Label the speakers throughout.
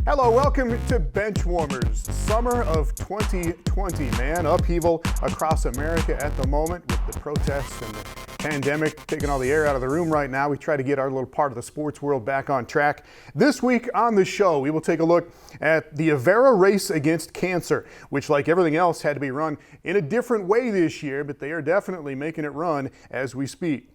Speaker 1: Hello, welcome to Benchwarmers. Summer of 2020, man. Upheaval across America at the moment with the protests and the pandemic taking all the air out of the room right now. We try to get our little part of the sports world back on track. This week on the show, we will take a look at the Avera race against cancer, which, like everything else, had to be run in a different way this year, but they are definitely making it run as we speak.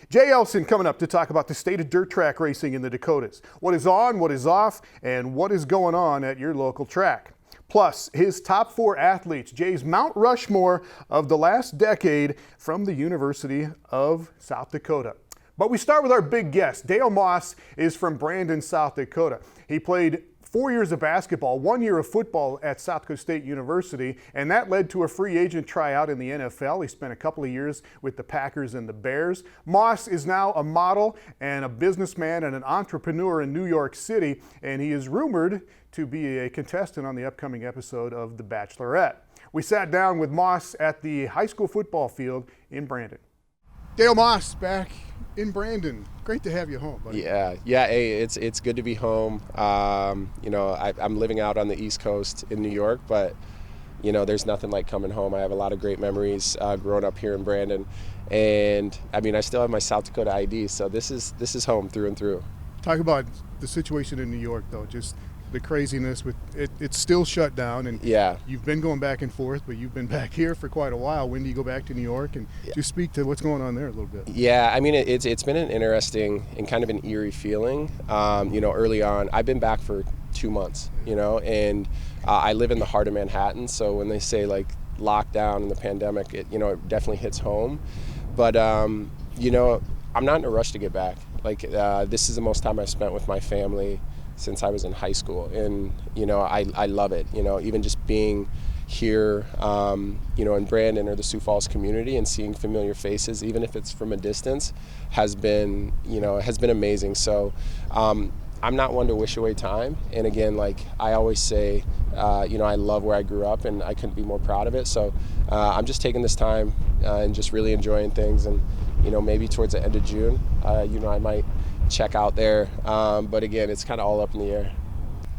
Speaker 1: Jay Elsen coming up to talk about the state of dirt track racing in the Dakotas. What is on, what is off, and what is going on at your local track. Plus, his top 4 athletes, Jay's Mount Rushmore of the last decade from the University of South Dakota. But we start with our big guest. Dale Moss is from Brandon, South Dakota. He played 4 years of basketball, 1 year of football at South Dakota State University, and that led to a free agent tryout in the NFL. He spent a couple of years with the Packers and the Bears. Moss is now a model and a businessman and an entrepreneur in New York City, and he is rumored to be a contestant on the upcoming episode of The Bachelorette. We sat down with Moss at the high school football field in Brandon. Dale Moss back in Brandon. Great to have you home, buddy.
Speaker 2: Yeah. Hey, it's good to be home. I'm living out on the East Coast in New York, but there's nothing like coming home. I have a lot of great memories growing up here in Brandon, and I still have my South Dakota ID, so this is home through and through.
Speaker 1: Talk about the situation in New York, though. Just the craziness with it. It's still shut down, and
Speaker 2: yeah,
Speaker 1: you've been going back and forth, but you've been back here for quite a while. When do you go back to New York? And just speak to what's going on there a little bit.
Speaker 2: Yeah, it's been an interesting and kind of an eerie feeling. Early on, I've been back for 2 months, and I live in the heart of Manhattan, so when they say like lockdown and the pandemic, it definitely hits home. But I'm not in a rush to get back. This is the most time I've spent with my family since I was in high school, and I love it. Even just being here, in Brandon or the Sioux Falls community and seeing familiar faces, even if it's from a distance, has been amazing. So I'm not one to wish away time. And again, like I always say, I love where I grew up, and I couldn't be more proud of it. So I'm just taking this time and just really enjoying things. And maybe towards the end of June, I might check out there, but again, it's kind of all up in the air.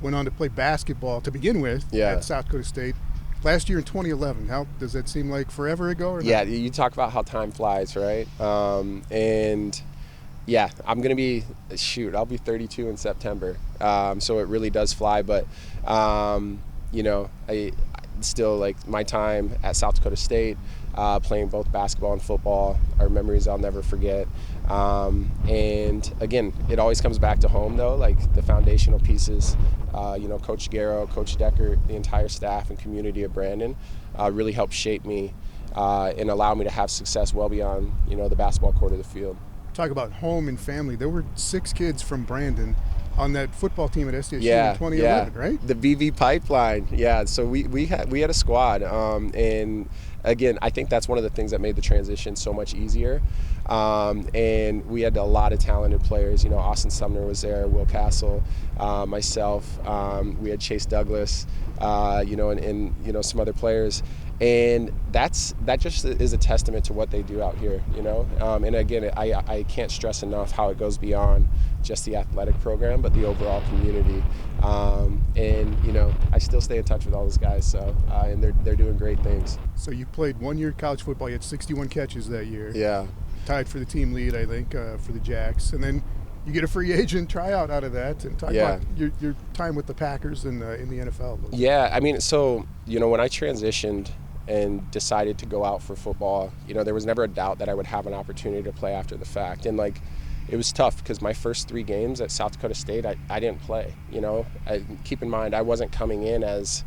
Speaker 1: Went on to play basketball to begin with at South Dakota State last year in 2011. How does that seem like forever ago? Or
Speaker 2: yeah,
Speaker 1: not?
Speaker 2: You talk about how time flies, right? And yeah, I'm gonna be I'll be 32 in September, so it really does fly. But I still like my time at South Dakota State, playing both basketball and football are memories I'll never forget. And again, it always comes back to home though, like the foundational pieces, Coach Garrow, Coach Decker, the entire staff and community of Brandon really helped shape me and allow me to have success well beyond, the basketball court of the field.
Speaker 1: Talk about home and family. There were 6 kids from Brandon on that football team at SDSU in 2011, right?
Speaker 2: The VV pipeline. Yeah, so we had a squad, and again, I think that's one of the things that made the transition so much easier. And we had a lot of talented players. Austin Sumner was there, Will Castle, myself. We had Chase Douglas, and some other players. And that just is a testament to what they do out here, And again, I can't stress enough how it goes beyond just the athletic program, but the overall community. And I still stay in touch with all those guys, so and they're doing great things.
Speaker 1: So you played 1 year college football. You had 61 catches that year.
Speaker 2: Yeah.
Speaker 1: Tied for the team lead, I think, for the Jacks. And then you get a free agent tryout out of that, and talk about your time with the Packers in the NFL.
Speaker 2: Yeah, so when I transitioned and decided to go out for football, there was never a doubt that I would have an opportunity to play after the fact. And it was tough because my first 3 games at South Dakota State, I didn't play. Keep in mind, I wasn't coming in as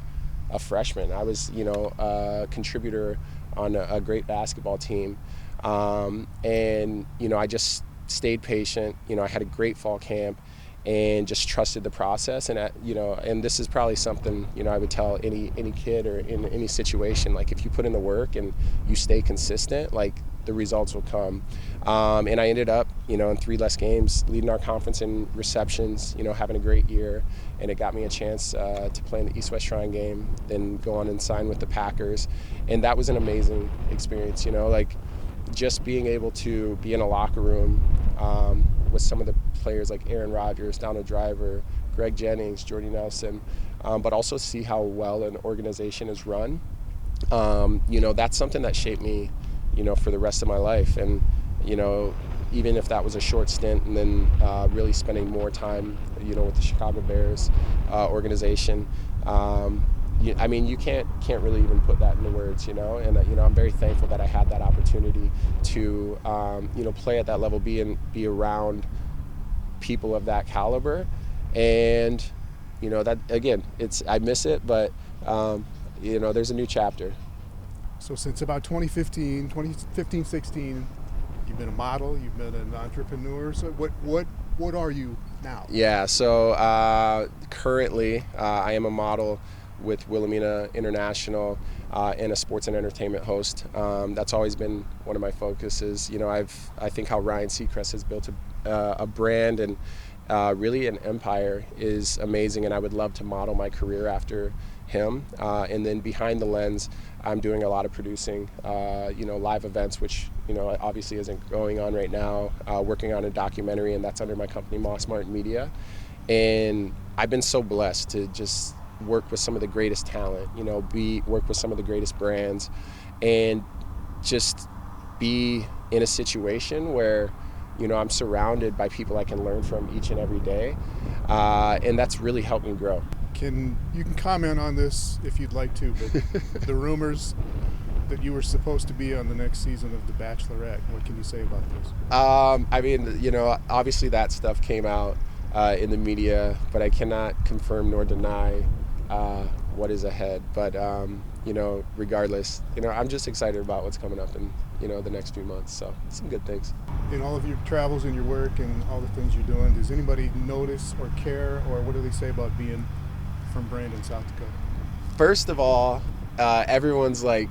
Speaker 2: a freshman. I was, a contributor on a great basketball team. And I just stayed patient. I had a great fall camp and just trusted the process. And and this is probably something I would tell any kid or in any situation. Like if you put in the work and you stay consistent, like the results will come. And I ended up in 3 less games leading our conference in receptions. Having a great year, and it got me a chance to play in the East-West Shrine game, then go on and sign with the Packers, and that was an amazing experience. Just being able to be in a locker room with some of the players like Aaron Rodgers, Donald Driver, Greg Jennings, Jordy Nelson, but also see how well an organization is run. That's something that shaped me, for the rest of my life. And, even if that was a short stint, and then really spending more time, with the Chicago Bears organization, you can't really even put that into words, and I'm very thankful that I had that opportunity to, play at that level, be around people of that caliber, and that again, I miss it, but there's a new chapter.
Speaker 1: So since about 2015, 16, you've been a model, you've been an entrepreneur. So what are you now?
Speaker 2: Yeah, so currently I am a model with Wilhelmina International and a sports and entertainment host. That's always been one of my focuses. I think how Ryan Seacrest has built a brand and really an empire is amazing, and I would love to model my career after him. And then behind the lens, I'm doing a lot of producing, live events, which, obviously isn't going on right now, working on a documentary, and that's under my company, Moss Martin Media. And I've been so blessed to just work with some of the greatest talent, work with some of the greatest brands, and just be in a situation where, I'm surrounded by people I can learn from each and every day. And that's really helped me grow.
Speaker 1: You can comment on this if you'd like to, but the rumors that you were supposed to be on the next season of The Bachelorette, what can you say about this?
Speaker 2: Obviously that stuff came out in the media, but I cannot confirm nor deny what is ahead. But, regardless, I'm just excited about what's coming up in, the next few months. So some good things.
Speaker 1: In all of your travels and your work and all the things you're doing, does anybody notice or care, or what do they say about being from Brandon, South Dakota?
Speaker 2: First of all, everyone's like,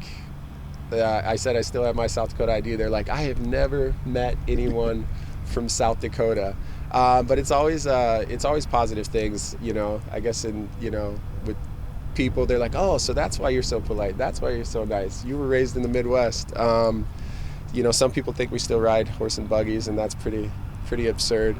Speaker 2: I said I still have my South Dakota ID. They're like, I have never met anyone from South Dakota. But it's always positive things, I guess, with people, they're like, oh, so that's why you're so polite. That's why you're so nice. You were raised in the Midwest. Some people think we still ride horse and buggies, and that's pretty absurd.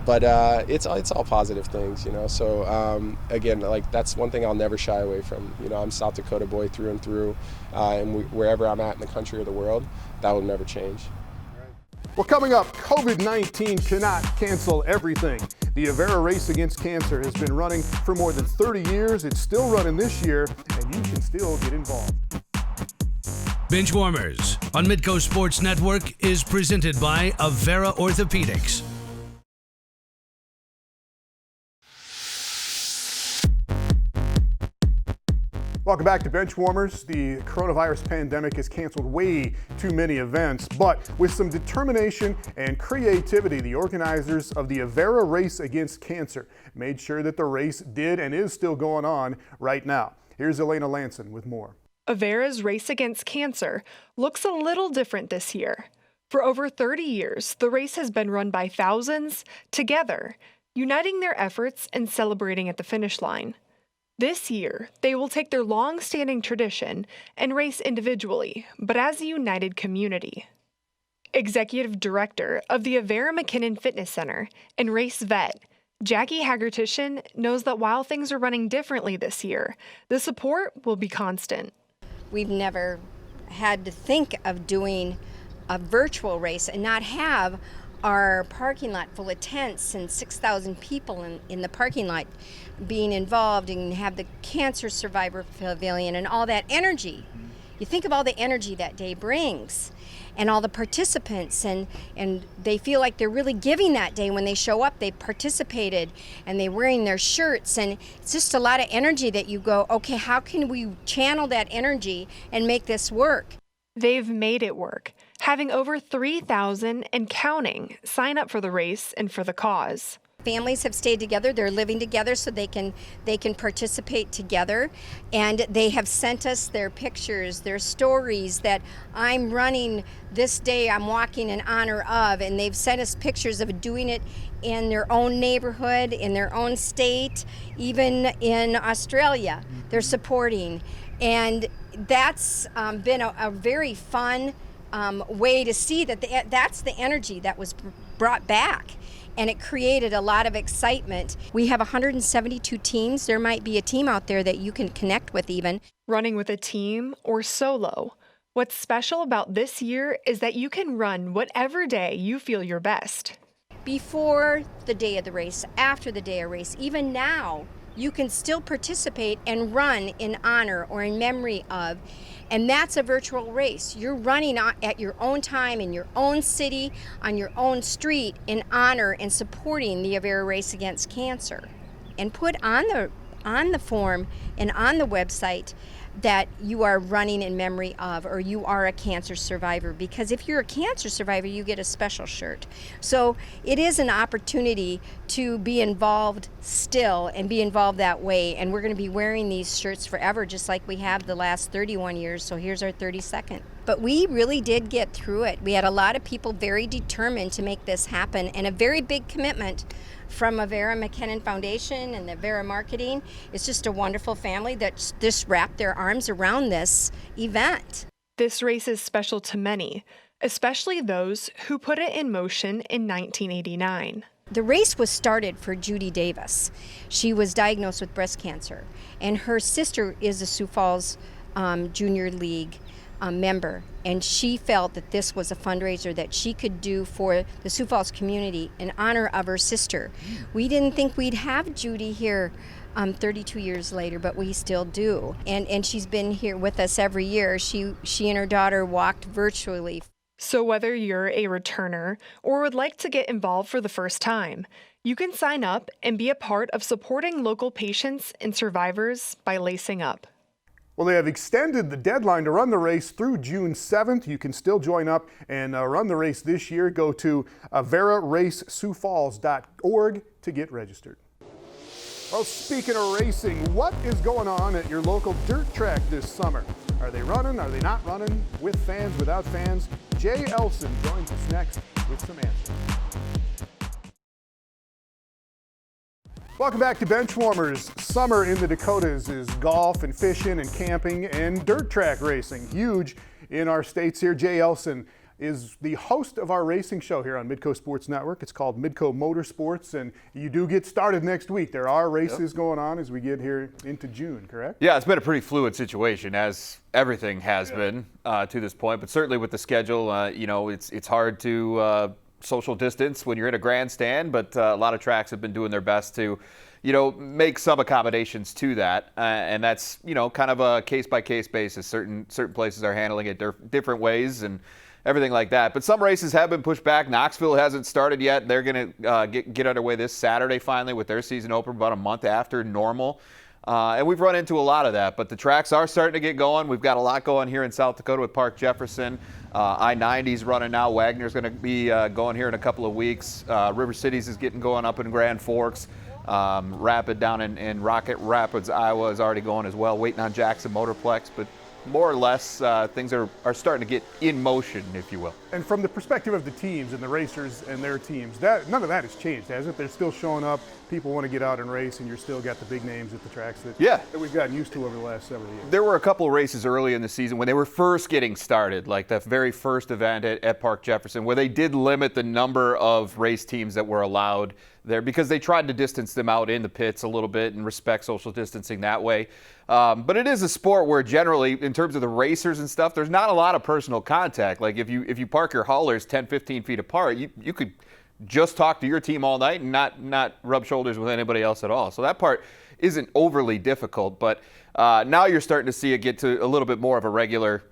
Speaker 2: But it's all positive things, So again, that's one thing I'll never shy away from. I'm a South Dakota boy through and through, and wherever I'm at in the country or the world, that will never change.
Speaker 1: Well, coming up, COVID-19 cannot cancel everything. The Avera Race Against Cancer has been running for more than 30 years. It's still running this year, and you can still get involved.
Speaker 3: Benchwarmers on Midco Sports Network is presented by Avera Orthopedics.
Speaker 1: Welcome back to Benchwarmers. The coronavirus pandemic has canceled way too many events, but with some determination and creativity, the organizers of the Avera Race Against Cancer made sure that the race did and is still going on right now. Here's Elena Lanson with more.
Speaker 4: Avera's Race Against Cancer looks a little different this year. For over 30 years, the race has been run by thousands together, uniting their efforts and celebrating at the finish line. This year, they will take their long-standing tradition and race individually, but as a united community. Executive Director of the Avera McKinnon Fitness Center and race vet, Jackie Hagger-Tuschen, knows that while things are running differently this year, the support will be constant.
Speaker 5: We've never had to think of doing a virtual race and not have our parking lot full of tents and 6,000 people in the parking lot being involved, and have the cancer survivor pavilion and all that energy. You think of all the energy that day brings and all the participants, and they feel like they're really giving that day when they show up. They participated and they're wearing their shirts, and it's just a lot of energy that you go, okay, how can we channel that energy and make this work?
Speaker 4: They've made it work, having over 3,000 and counting sign up for the race and for the cause.
Speaker 5: Families have stayed together. They're living together so they can participate together, and they have sent us their pictures, their stories that I'm running this day, I'm walking in honor of, and they've sent us pictures of doing it in their own neighborhood, in their own state, even in Australia. They're supporting, and that's been a very fun way to see that that's the energy that was brought back. And it created a lot of excitement. We have 172 teams. There might be a team out there that you can connect with even.
Speaker 4: Running with a team or solo, what's special about this year is that you can run whatever day you feel your best.
Speaker 5: Before the day of the race, after the day of race, even now, you can still participate and run in honor or in memory of. And that's a virtual race. You're running at your own time, in your own city, on your own street, in honor and supporting the Avera race against cancer. And put on the form and on the website that you are running in memory of, or you are a cancer survivor, because if you're a cancer survivor, you get a special shirt. So it is an opportunity to be involved still and be involved that way, and we're going to be wearing these shirts forever, just like we have the last 31 years, so here's our 32nd. But we really did get through it. We had a lot of people very determined to make this happen, and a very big commitment from Avera McKinnon Foundation and the Avera Marketing. It's just a wonderful family that just wrapped their arms around this event.
Speaker 4: This race is special to many, especially those who put it in motion in 1989.
Speaker 5: The race was started for Judy Davis. She was diagnosed with breast cancer, and her sister is a Sioux Falls Junior League member, and she felt that this was a fundraiser that she could do for the Sioux Falls community in honor of her sister. We didn't think we'd have Judy here 32 years later, but we still do. And she's been here with us every year. She and her daughter walked virtually.
Speaker 4: So whether you're a returner or would like to get involved for the first time, you can sign up and be a part of supporting local patients and survivors by lacing up.
Speaker 1: Well, they have extended the deadline to run the race through June 7th. You can still join up and run the race this year. Go to averaracesiouxfalls.org to get registered. Well, speaking of racing, what is going on at your local dirt track this summer? Are they running? Are they not running? With fans, without fans? Jay Elsen joins us next with some answers. Welcome back to Benchwarmers. Summer in the Dakotas is golf and fishing and camping and dirt track racing. Huge in our states here. Jay Elsen is the host of our racing show here on Midco Sports Network. It's called Midco Motorsports, and you do get started next week. There are races going on as we get here into June, correct?
Speaker 6: Yeah, it's been a pretty fluid situation, as everything has been to this point, but certainly with the schedule, it's hard to social distance when you're in a grandstand, but a lot of tracks have been doing their best to, make some accommodations to that, and that's, kind of a case-by-case basis. Certain places are handling it different ways and everything like that. But some races have been pushed back. Knoxville hasn't started yet. They're going to get underway this Saturday finally with their season open about a month after normal. And we've run into a lot of that, but the tracks are starting to get going. We've got a lot going here in South Dakota with Park Jefferson. I-90's running now. Wagner's going to be going here in a couple of weeks. River Cities is getting going up in Grand Forks. Rapid down in Rocket Rapids, Iowa is already going as well, waiting on Jackson Motorplex. But more or less, things are starting to get in motion, if you will.
Speaker 1: And from the perspective of the teams and the racers and their teams, none of that has changed, has it? They're still showing up. People want to get out and race, and you're still got the big names at the tracks that we've gotten used to over the last several years.
Speaker 6: There were a couple of races early in the season when they were first getting started, like the very first event at Park Jefferson, where they did limit the number of race teams that were allowed there because they tried to distance them out in the pits a little bit and respect social distancing that way. But it is a sport where generally, in terms of the racers and stuff, there's not a lot of personal contact. Like if you park your haulers 10, 15 feet apart, you could just talk to your team all night and not rub shoulders with anybody else at all. So that part isn't overly difficult. But now you're starting to see it get to a little bit more of a regular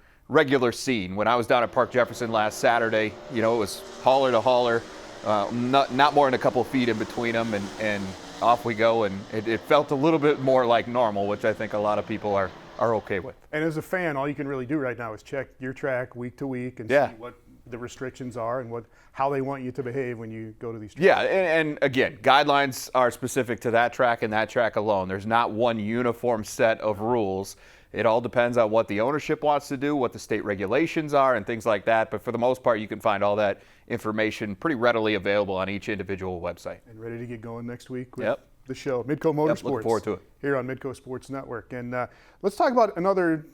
Speaker 6: scene. When I was down at Park Jefferson last Saturday, it was hauler to hauler, not more than a couple of feet in between them, and off we go, and it felt a little bit more like normal, which I think a lot of people are okay with.
Speaker 1: And as a fan, all you can really do right now is check your track week to week and see what the restrictions are and how they want you to behave when you go to these tracks.
Speaker 6: Yeah, and again, guidelines are specific to that track and that track alone. There's not one uniform set of rules. It all depends on what the ownership wants to do, what the state regulations are, and things like that. But for the most part, you can find all that information pretty readily available on each individual website.
Speaker 1: And ready to get going next week with the show, Midco Motorsports.
Speaker 6: Looking forward to it.
Speaker 1: Here on Midco Sports Network. And let's talk about another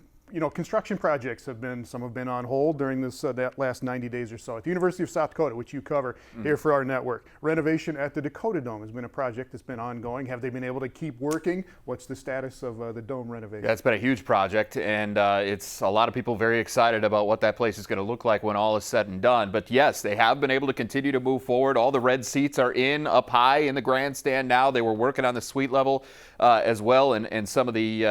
Speaker 1: construction projects have been on hold during this that last 90 days or so. At the University of South Dakota, which you cover here for our network, renovation at the Dakota Dome has been a project that's been ongoing. Have they been able to keep working? What's the status of the dome renovation?
Speaker 6: Yeah, it's been a huge project, and it's a lot of people very excited about what that place is going to look like when all is said and done. But yes, they have been able to continue to move forward. All the red seats are up high in the grandstand now. They were working on the suite level as well, and some of the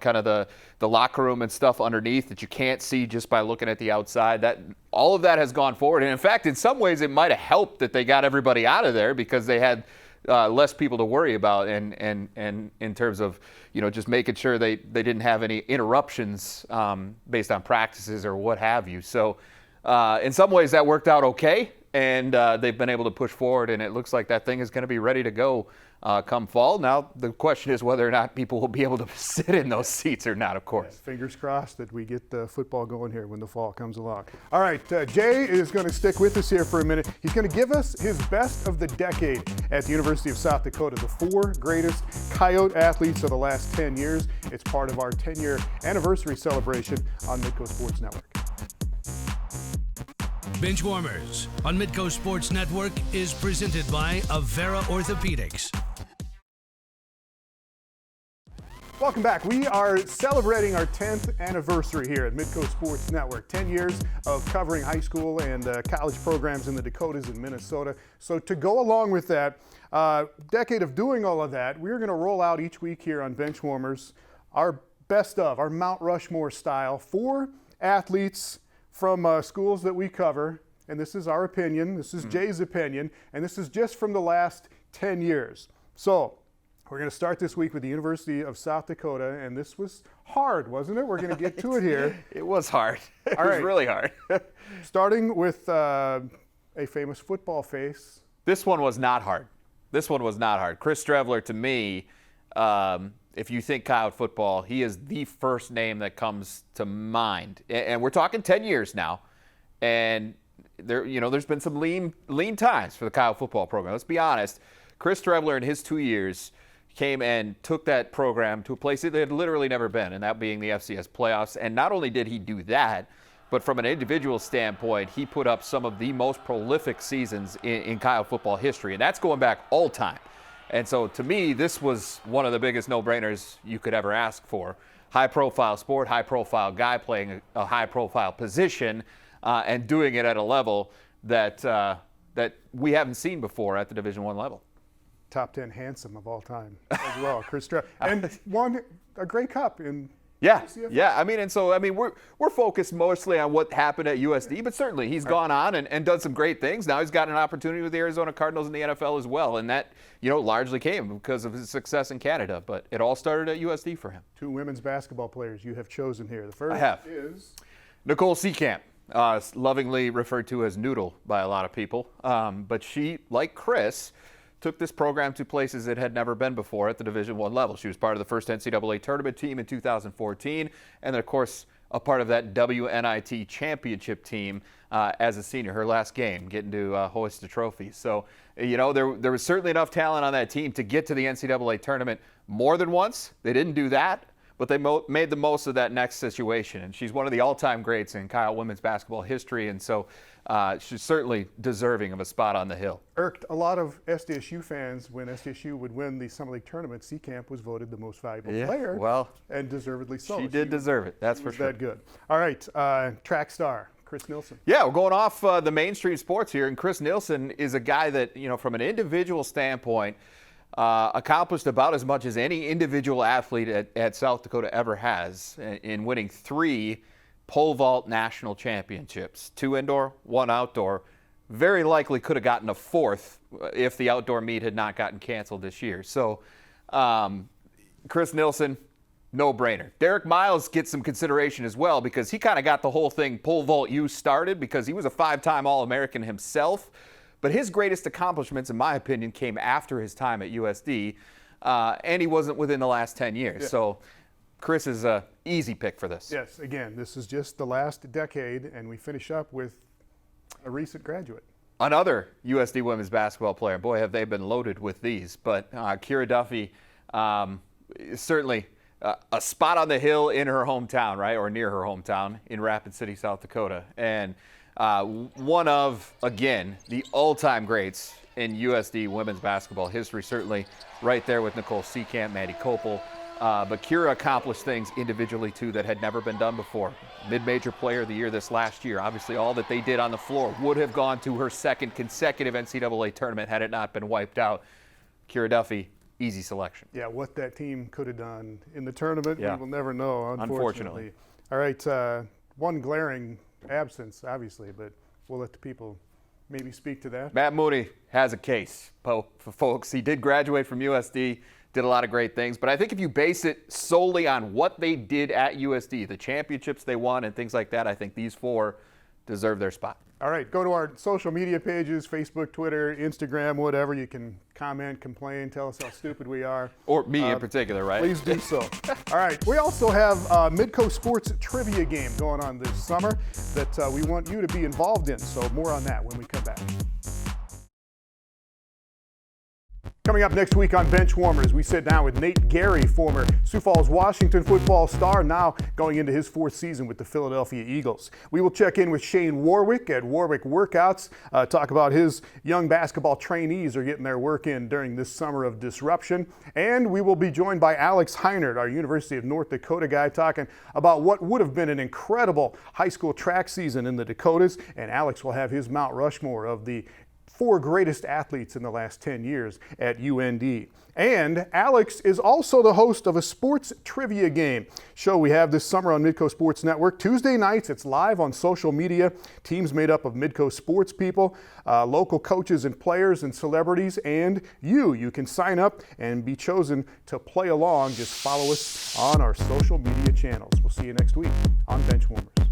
Speaker 6: kind of the locker room and stuff underneath that you can't see just by looking at the outside. That all of that has gone forward, and in fact, in some ways, it might have helped that they got everybody out of there because they had less people to worry about, and in terms of just making sure they didn't have any interruptions based on practices or what have you. So in some ways, that worked out okay, and they've been able to push forward, and it looks like that thing is going to be ready to go come fall. Now, the question is whether or not people will be able to sit in those seats or not, of course.
Speaker 1: Yes, fingers crossed that we get football going here when the fall comes along. All right, Jay is going to stick with us here for a minute. He's going to give us his best of the decade at the University of South Dakota, the 4 greatest Coyote athletes of the last 10 years. It's part of our 10-year anniversary celebration on Midco Sports Network.
Speaker 3: Benchwarmers on Midco Sports Network is presented by Avera Orthopedics.
Speaker 1: Welcome back. We are celebrating our 10th anniversary here at Midco Sports Network. 10 years of covering high school and college programs in the Dakotas and Minnesota. So to go along with that decade of doing all of that, we're going to roll out each week here on Benchwarmers our best of, our Mount Rushmore style, 4 athletes from schools that we cover. And this is our opinion. This is Jay's opinion. And this is just from the last 10 years. So we're going to start this week with the University of South Dakota, and this was hard, wasn't it? We're going to get to it here.
Speaker 6: It was hard. It
Speaker 1: All
Speaker 6: was
Speaker 1: right.
Speaker 6: really hard.
Speaker 1: Starting with a famous football face.
Speaker 6: This one was not hard. Chris Streveler, to me, if you think Coyote football, he is the first name that comes to mind. And we're talking 10 years now. And there's been some lean times for the Coyote football program. Let's be honest. Chris Streveler in his 2 years came and took that program to a place that they had literally never been, and that being the FCS playoffs. And not only did he do that, but from an individual standpoint, he put up some of the most prolific seasons in Coyote football history, and that's going back all time. And so to me, this was one of the biggest no-brainers you could ever ask for. High-profile sport, high-profile guy playing a high-profile position, and doing it at a level that we haven't seen before at the Division I level.
Speaker 1: Top 10 handsome of all time as well, Chris Streveler. And won a Grey Cup in
Speaker 6: Yeah,
Speaker 1: CFL.
Speaker 6: yeah. We're focused mostly on what happened at USD, but certainly he's gone on and done some great things. Now he's got an opportunity with the Arizona Cardinals in the NFL as well, and that largely came because of his success in Canada. But it all started at USD for him.
Speaker 1: 2 women's basketball players you have chosen here. The first
Speaker 6: I have.
Speaker 1: is
Speaker 6: Nicole Seekamp, lovingly referred to as Noodle by a lot of people, but she, like Chris, took this program to places it had never been before at the Division I level. She was part of the first NCAA tournament team in 2014, and then, of course, a part of that WNIT championship team as a senior, her last game, getting to hoist a trophy. So, there was certainly enough talent on that team to get to the NCAA tournament more than once. They didn't do that, but they made the most of that next situation. And she's one of the all-time greats in Coyote women's basketball history, and so she's certainly deserving of a spot on the hill.
Speaker 1: Irked a lot of SDSU fans when SDSU would win the Summer League tournament. Seekamp was voted the most valuable player, and deservedly so.
Speaker 6: She did deserve it, that's for sure.
Speaker 1: That good. All right, track star, Chris Nilsen.
Speaker 6: Yeah, we're going off the mainstream sports here, and Chris Nilsen is a guy that, from an individual standpoint, accomplished about as much as any individual athlete at South Dakota ever has in winning 3 pole vault national championships, 2 indoor, 1 outdoor. Very likely could have gotten a 4th if the outdoor meet had not gotten canceled this year. So Chris Nilsen, no-brainer. Derek Miles gets some consideration as well because he kind of got the whole thing pole vault U started because he was a 5-time All-American himself. But his greatest accomplishments, in my opinion, came after his time at USD, and he wasn't within the last 10 years. Yeah. So Chris is an easy pick for this.
Speaker 1: Yes, again, this is just the last decade, and we finish up with a recent graduate.
Speaker 6: Another USD women's basketball player. Boy, have they been loaded with these. But Ciara Duffy, certainly a spot on the hill in her hometown, right, or near her hometown in Rapid City, South Dakota. And one of, again, the all-time greats in USD women's basketball history, certainly right there with Nicole Seekamp, Maddie Kopel. But Ciara accomplished things individually, too, that had never been done before. Mid-major player of the year this last year. Obviously, all that they did on the floor would have gone to her second consecutive NCAA tournament had it not been wiped out. Ciara Duffy, easy selection.
Speaker 1: Yeah, what that team could have done in the tournament,
Speaker 6: Yeah.
Speaker 1: we will never know, unfortunately. All right, one glaring absence, obviously, but we'll let the people maybe speak to that.
Speaker 6: Matt Mooney has a case, for folks. He did graduate from USD, did a lot of great things, but I think if you base it solely on what they did at USD, the championships they won and things like that, I think these four deserve their spot.
Speaker 1: All right, go to our social media pages, Facebook, Twitter, Instagram, whatever. You can comment, complain, tell us how stupid we are.
Speaker 6: Or me in particular, right?
Speaker 1: Please do so. All right, we also have a Midco Sports trivia game going on this summer that we want you to be involved in. So more on that when we come back. Coming up next week on Benchwarmers, we sit down with Nate Gary, former Sioux Falls, Washington football star, now going into his fourth season with the Philadelphia Eagles. We will check in with Shane Warwick at Warwick Workouts, talk about his young basketball trainees are getting their work in during this summer of disruption. And we will be joined by Alex Heinert, our University of North Dakota guy, talking about what would have been an incredible high school track season in the Dakotas. And Alex will have his Mount Rushmore of the 4 greatest athletes in the last 10 years at UND. And Alex is also the host of a sports trivia game show we have this summer on Midco Sports Network. Tuesday nights, it's live on social media. Teams made up of Midco sports people, local coaches and players and celebrities, and you can sign up and be chosen to play along. Just follow us on our social media channels. We'll see you next week on Benchwarmers.